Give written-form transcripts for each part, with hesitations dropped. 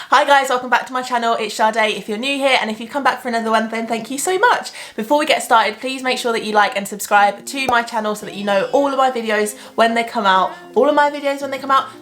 Hi guys, welcome back to my channel. It's Sade if you're new here, and if you've come back for another one, then thank you so much. Before we get started, please make sure that you like and subscribe to my channel so that you know all of my videos when they come out,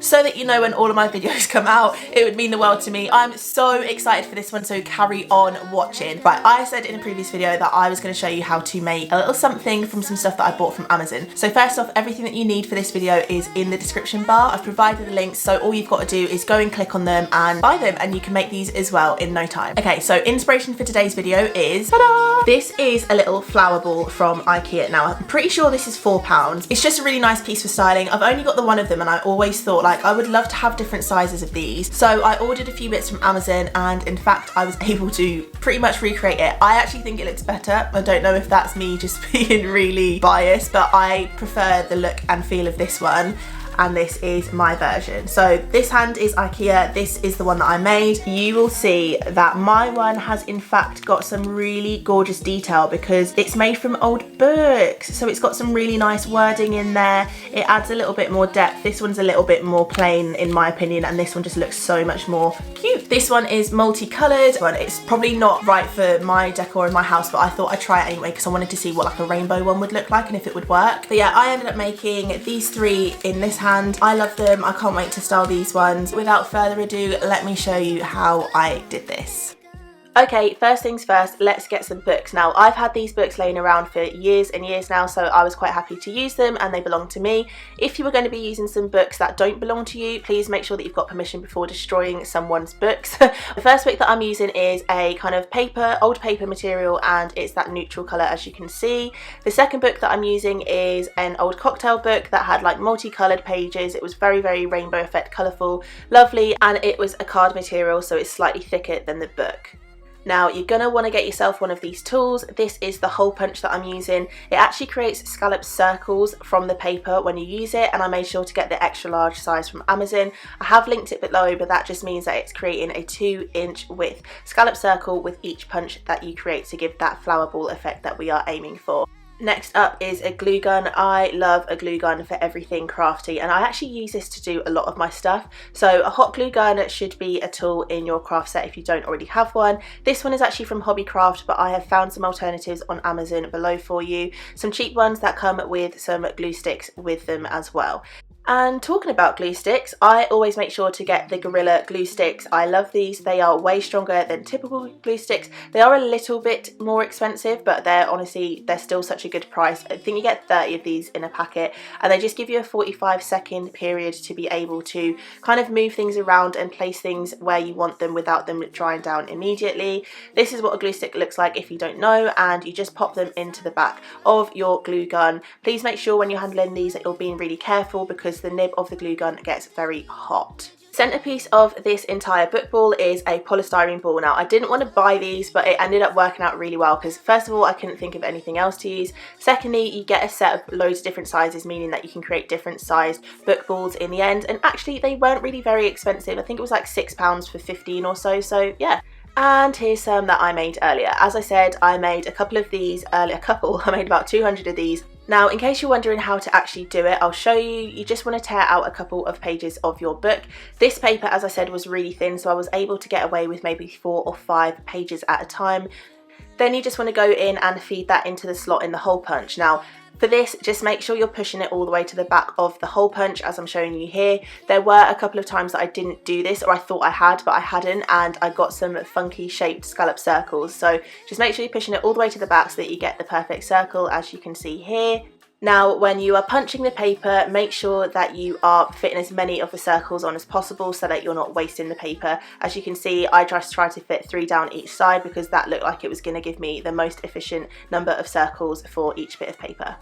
so that you know when all of my videos come out. It would mean the world to me. I'm so excited for this one, so carry on watching. Right, I said in a previous video that I was going to show you how to make a little something from some stuff that I bought from Amazon. So first off, everything that you need for this video is in the description bar. I've provided the links, so all you've got to do is go and click on them and buy them, and you can make these as well in no time. Okay, so inspiration for today's video is, ta-da! This is a little flower ball from IKEA. Now, I'm pretty sure this is £4. It's just a really nice piece for styling. I've only got the one of them, and I always thought like I would love to have different sizes of these. So I ordered a few bits from Amazon, and in fact, I was able to pretty much recreate it. I actually think it looks better. I don't know if that's me just being really biased, but I prefer the look and feel of this one. And this is my version. So this hand is IKEA, this is the one that I made. You will see that my one has in fact got some really gorgeous detail because it's made from old books. So it's got some really nice wording in there. It adds a little bit more depth. This one's a little bit more plain in my opinion, and this one just looks so much more cute. This one is multicolored. Well, it's probably not right for my decor in my house, but I thought I'd try it anyway because I wanted to see what like a rainbow one would look like and if it would work. But yeah, I ended up making these three in this hand. I love them. I can't wait to style these ones. Without further ado, let me show you how I did this. Okay, first things first, let's get some books. Now, I've had these books laying around for years and years now, so I was quite happy to use them and they belong to me. If you were going to be using some books that don't belong to you, please make sure that you've got permission before destroying someone's books. The first book that I'm using is a kind of paper, old paper material, and it's that neutral colour as you can see. The second book that I'm using is an old cocktail book that had like multicoloured pages. It was very, very rainbow effect, colourful, lovely, and it was a card material, so it's slightly thicker than the book. Now, you're going to want to get yourself one of these tools. This is the hole punch that I'm using. It actually creates scallop circles from the paper when you use it, and I made sure to get the extra large size from Amazon. I have linked it below, but that just means that it's creating a 2-inch width scallop circle with each punch that you create to give that flower ball effect that we are aiming for. Next up is a glue gun. I love a glue gun for everything crafty, and I actually use this to do a lot of my stuff. So a hot glue gun should be a tool in your craft set if you don't already have one. This one is actually from Hobbycraft, but I have found some alternatives on Amazon below for you. Some cheap ones that come with some glue sticks with them as well. And talking about glue sticks, I always make sure to get the Gorilla glue sticks. I love these. They are way stronger than typical glue sticks. They are a little bit more expensive, but they're still such a good price. I think you get 30 of these in a packet, and they just give you a 45-second period to be able to kind of move things around and place things where you want them without them drying down immediately. This is what a glue stick looks like if you don't know, and you just pop them into the back of your glue gun. Please make sure when you're handling these that you're being really careful because the nib of the glue gun gets very hot. Centerpiece of this entire book ball is a polystyrene ball. Now, I didn't want to buy these, but it ended up working out really well because first of all, I couldn't think of anything else to use. Secondly, you get a set of loads of different sizes, meaning that you can create different sized book balls in the end. And actually, they weren't really very expensive. I think it was like £6 for 15 or so. So yeah. And here's some that I made earlier. As I said, I made a couple of these earlier. I made about 200 of these. Now, in case you're wondering how to actually do it, I'll show you. You just want to tear out a couple of pages of your book. This paper, as I said, was really thin, so I was able to get away with maybe 4 or 5 pages at a time. Then you just want to go in and feed that into the slot in the hole punch. Now, for this, just make sure you're pushing it all the way to the back of the hole punch as I'm showing you here. There were a couple of times that I didn't do this, or I thought I had, but I hadn't, and I got some funky shaped scallop circles. So just make sure you're pushing it all the way to the back so that you get the perfect circle, as you can see here. Now, when you are punching the paper, make sure that you are fitting as many of the circles on as possible so that you're not wasting the paper. As you can see, I just tried to fit 3 down each side because that looked like it was going to give me the most efficient number of circles for each bit of paper.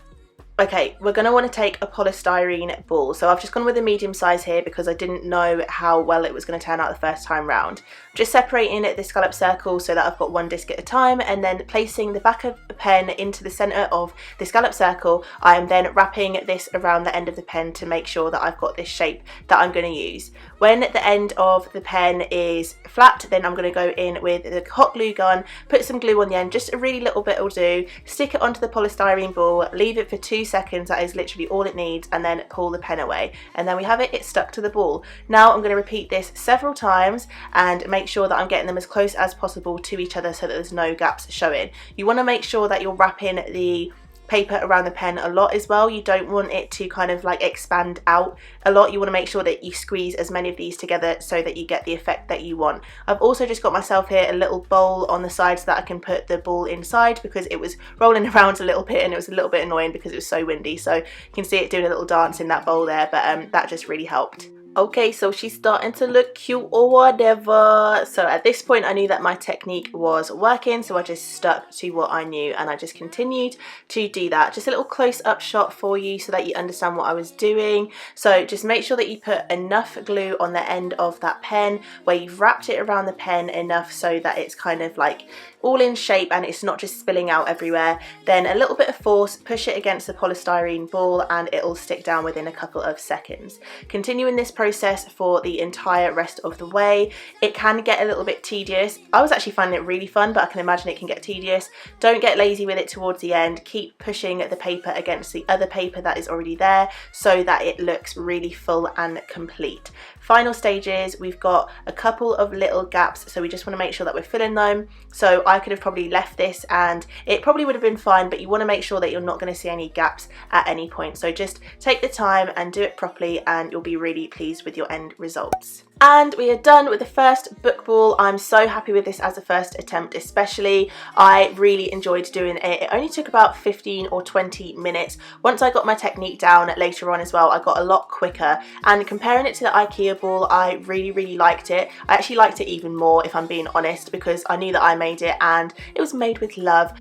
Okay, we're going to want to take a polystyrene ball. So I've just gone with a medium size here because I didn't know how well it was going to turn out the first time round. Just separating the scallop circle so that I've got one disc at a time, and then placing the back of the pen into the centre of the scallop circle. I am then wrapping this around the end of the pen to make sure that I've got this shape that I'm going to use. When the end of the pen is flat, then I'm going to go in with the hot glue gun, put some glue on the end, just a really little bit will do, stick it onto the polystyrene ball, leave it for 2 seconds, that is literally all it needs, and then pull the pen away. And then we have it, it's stuck to the ball. Now I'm going to repeat this several times and make sure that I'm getting them as close as possible to each other so that there's no gaps showing. You want to make sure that you're wrapping the paper around the pen a lot as well. You don't want it to kind of like expand out a lot. You want to make sure that you squeeze as many of these together so that you get the effect that you want. I've also just got myself here a little bowl on the side so that I can put the ball inside, because it was rolling around a little bit and it was a little bit annoying because it was so windy. So you can see it doing a little dance in that bowl there, but that just really helped. Okay, so she's starting to look cute or whatever. So at this point I knew that my technique was working, so I just stuck to what I knew and I just continued to do that. Just a little close-up shot for you so that you understand what I was doing. So just make sure that you put enough glue on the end of that pen where you've wrapped it around the pen enough so that it's kind of like all in shape and it's not just spilling out everywhere. Then a little bit of force, push it against the polystyrene ball and it'll stick down within a couple of seconds. Continuing this process for the entire rest of the way. It can get a little bit tedious. I was actually finding it really fun, but I can imagine it can get tedious. Don't get lazy with it towards the end. Keep pushing the paper against the other paper that is already there so that it looks really full and complete. Final stages, we've got a couple of little gaps, so we just want to make sure that we're filling them. So I could have probably left this and it probably would have been fine, but you want to make sure that you're not going to see any gaps at any point. So just take the time and do it properly and you'll be really pleased with your end results. And we are done with the first book ball. I'm so happy with this as a first attempt especially. I really enjoyed doing it. It only took about 15 or 20 minutes. Once I got my technique down later on as well, I got a lot quicker. And comparing it to the IKEA ball, I really liked it. I actually liked it even more, if I'm being honest, because I knew that I made it and it was made with love.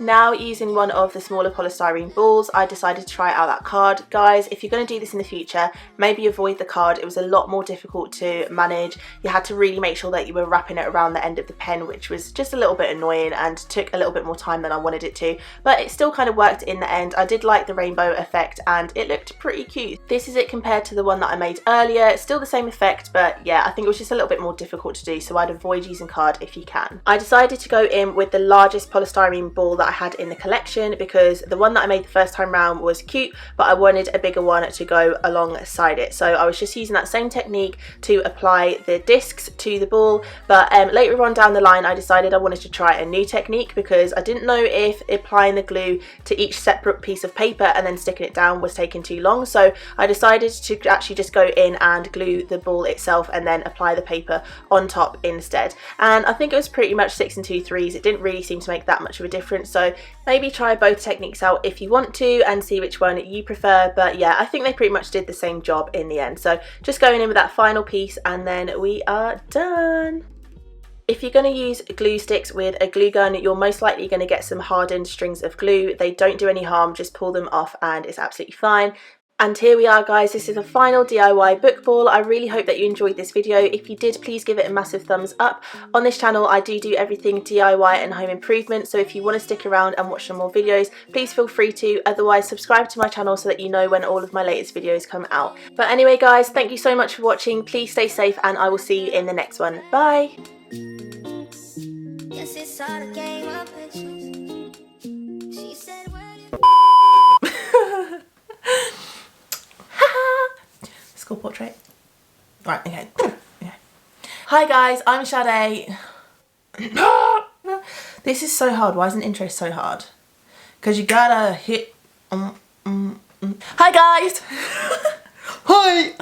Now, using one of the smaller polystyrene balls, I decided to try out that card. Guys, if you're going to do this in the future, maybe avoid the card. It was a lot more difficult to manage. You had to really make sure that you were wrapping it around the end of the pen, which was just a little bit annoying and took a little bit more time than I wanted it to. But it still kind of worked in the end. I did like the rainbow effect and it looked pretty cute. This is it compared to the one that I made earlier. It's still the same effect, but yeah, I think it was just a little bit more difficult to do, so I'd avoid using card if you can. I decided to go in with the largest polystyrene ball that I had in the collection because the one that I made the first time round was cute, but I wanted a bigger one to go alongside it. So I was just using that same technique to apply the discs to the ball, but later on down the line I decided I wanted to try a new technique because I didn't know if applying the glue to each separate piece of paper and then sticking it down was taking too long. So I decided to actually just go in and glue the ball itself and then apply the paper on top instead. And I think it was pretty much 6 2/3. It didn't really seem to make that much of a difference. So maybe try both techniques out if you want to and see which one you prefer. But yeah, I think they pretty much did the same job in the end. So just going in with that final piece and then we are done. If you're going to use glue sticks with a glue gun, you're most likely going to get some hardened strings of glue. They don't do any harm, just pull them off and it's absolutely fine. And here we are, guys. This is a final DIY book ball. I really hope that you enjoyed this video. If you did, please give it a massive thumbs up. On this channel, I do everything DIY and home improvement. So if you want to stick around and watch some more videos, please feel free to. Otherwise, subscribe to my channel so that you know when all of my latest videos come out. But anyway, guys, thank you so much for watching. Please stay safe and I will see you in the next one. Bye. Yes, it's all a game of pictures. She said, school portrait. Right, okay. Okay. Hi guys, I'm Sade. This is so hard. Why isn't intro so hard? Because you gotta hit. Hi guys. Hi.